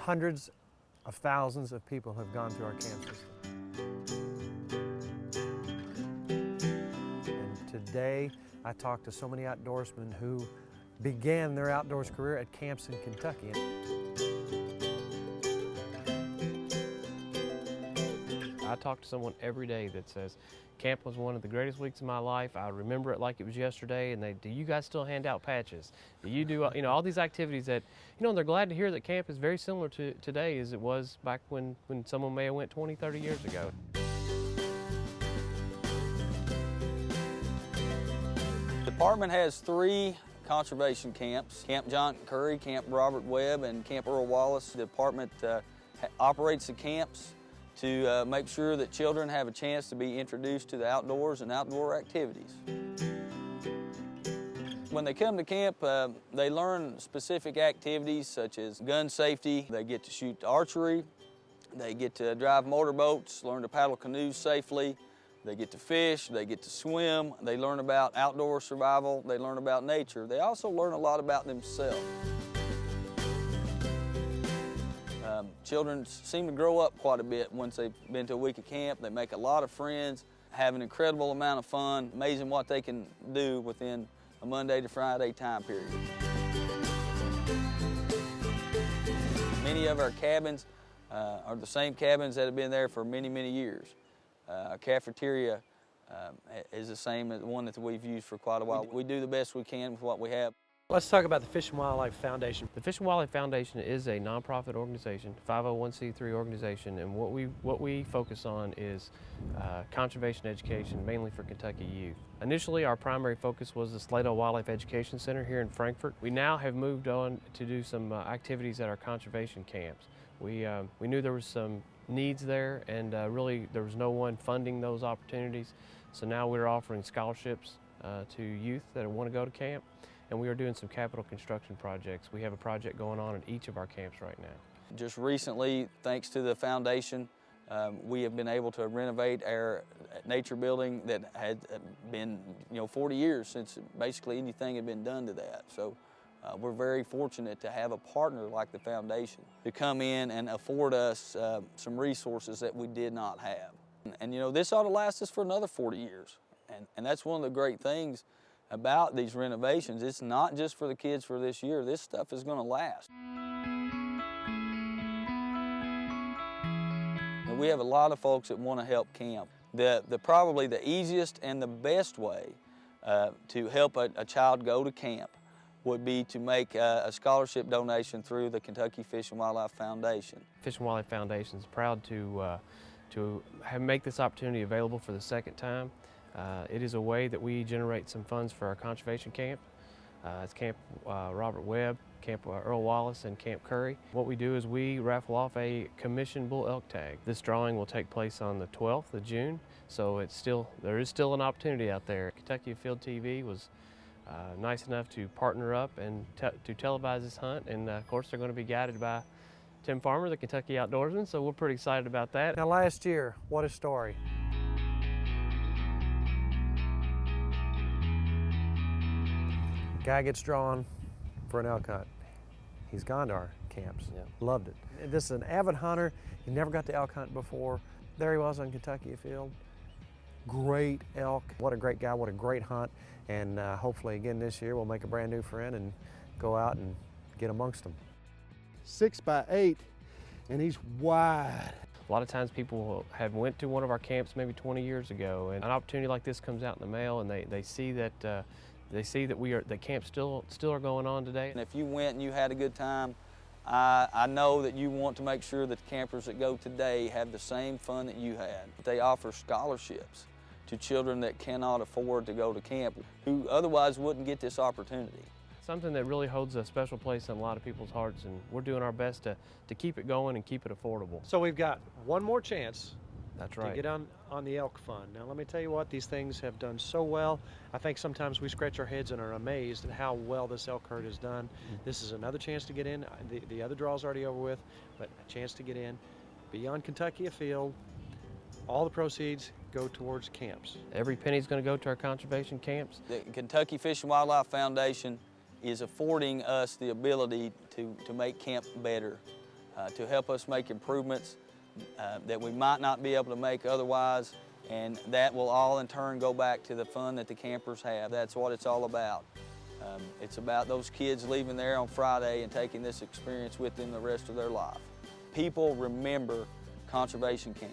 Hundreds of thousands of people have gone through our camp system. And today, I talked to so many outdoorsmen who began their outdoors career at camps in Kentucky. I talk to someone every day that says, camp was one of the greatest weeks of my life. I remember it like it was yesterday. And do you guys still hand out patches? Do you do, all these activities that, they're glad to hear that camp is very similar to today as it was back when someone may have went 20, 30 years ago. The department has 3 conservation camps: Camp Currie, Camp Webb, and Camp Wallace. The department operates the camps to make sure that children have a chance to be introduced to the outdoors and outdoor activities. When they come to camp, they learn specific activities such as gun safety. They get to shoot archery. They get to drive motorboats, learn to paddle canoes safely. They get to fish, they get to swim. They learn about outdoor survival. They learn about nature. They also learn a lot about themselves. Children seem to grow up quite a bit once they've been to a week of camp. They make a lot of friends, have an incredible amount of fun. Amazing what they can do within a Monday to Friday time period. Many of our cabins are the same cabins that have been there for many, many years. Our cafeteria is the same as the one that we've used for quite a while. We do the best we can with what we have. Let's talk about the Fish and Wildlife Foundation. The Fish and Wildlife Foundation is a nonprofit organization, 501c3 organization, and what we focus on is conservation education, mainly for Kentucky youth. Initially, our primary focus was the Slado Wildlife Education Center here in Frankfort. We now have moved on to do some activities at our conservation camps. We knew there was some needs there, and really there was no one funding those opportunities. So now we're offering scholarships to youth that want to go to camp. And we are doing some capital construction projects. We have a project going on at each of our camps right now. Just recently, thanks to the foundation, we have been able to renovate our nature building that had been 40 years since basically anything had been done to that. So we're very fortunate to have a partner like the foundation to come in and afford us some resources that we did not have. And this ought to last us for another 40 years. And that's one of the great things about these renovations. It's not just for the kids for this year. This stuff is going to last. And we have a lot of folks that want to help camp. Probably the easiest and the best way to help a child go to camp would be to make a scholarship donation through the Kentucky Fish and Wildlife Foundation. Fish and Wildlife Foundation is proud to make this opportunity available for the second time. It is a way that we generate some funds for our conservation camp. It's Camp Webb, Camp Wallace, and Camp Currie. What we do is we raffle off a commissioned bull elk tag. This drawing will take place on the 12th of June, so there is still an opportunity out there. Kentucky Afield TV was nice enough to partner up and to televise this hunt, and of course they're going to be guided by Tim Farmer, the Kentucky outdoorsman, so we're pretty excited about that. Now last year, what a story. Guy gets drawn for an elk hunt. He's gone to our camps, loved it. This is an avid hunter. He never got to elk hunt before. There he was on Kentucky Afield. Great elk. What a great guy, what a great hunt. And hopefully again this year we'll make a brand new friend and go out and get amongst them. 6 by 8, and he's wide. A lot of times people have went to one of our camps maybe 20 years ago, and an opportunity like this comes out in the mail, and they see that the camps still are going on today. And if you went and you had a good time, I know that you want to make sure that the campers that go today have the same fun that you had. They offer scholarships to children that cannot afford to go to camp, who otherwise wouldn't get this opportunity. Something that really holds a special place in a lot of people's hearts, and we're doing our best to keep it going and keep it affordable. So we've got one more chance. That's right. To get on the elk fund. Now let me tell you what, these things have done so well. I think sometimes we scratch our heads and are amazed at how well this elk herd has done. This is another chance to get in. The other draw's already over with, but a chance to get in. Beyond Kentucky Afield, all the proceeds go towards camps. Every penny's going to go to our conservation camps. The Kentucky Fish and Wildlife Foundation is affording us the ability to make camp better. to help us make improvements that we might not be able to make otherwise, and that will all in turn go back to the fun that the campers have. That's what it's all about. It's about those kids leaving there on Friday and taking this experience with them the rest of their life. People remember conservation camp.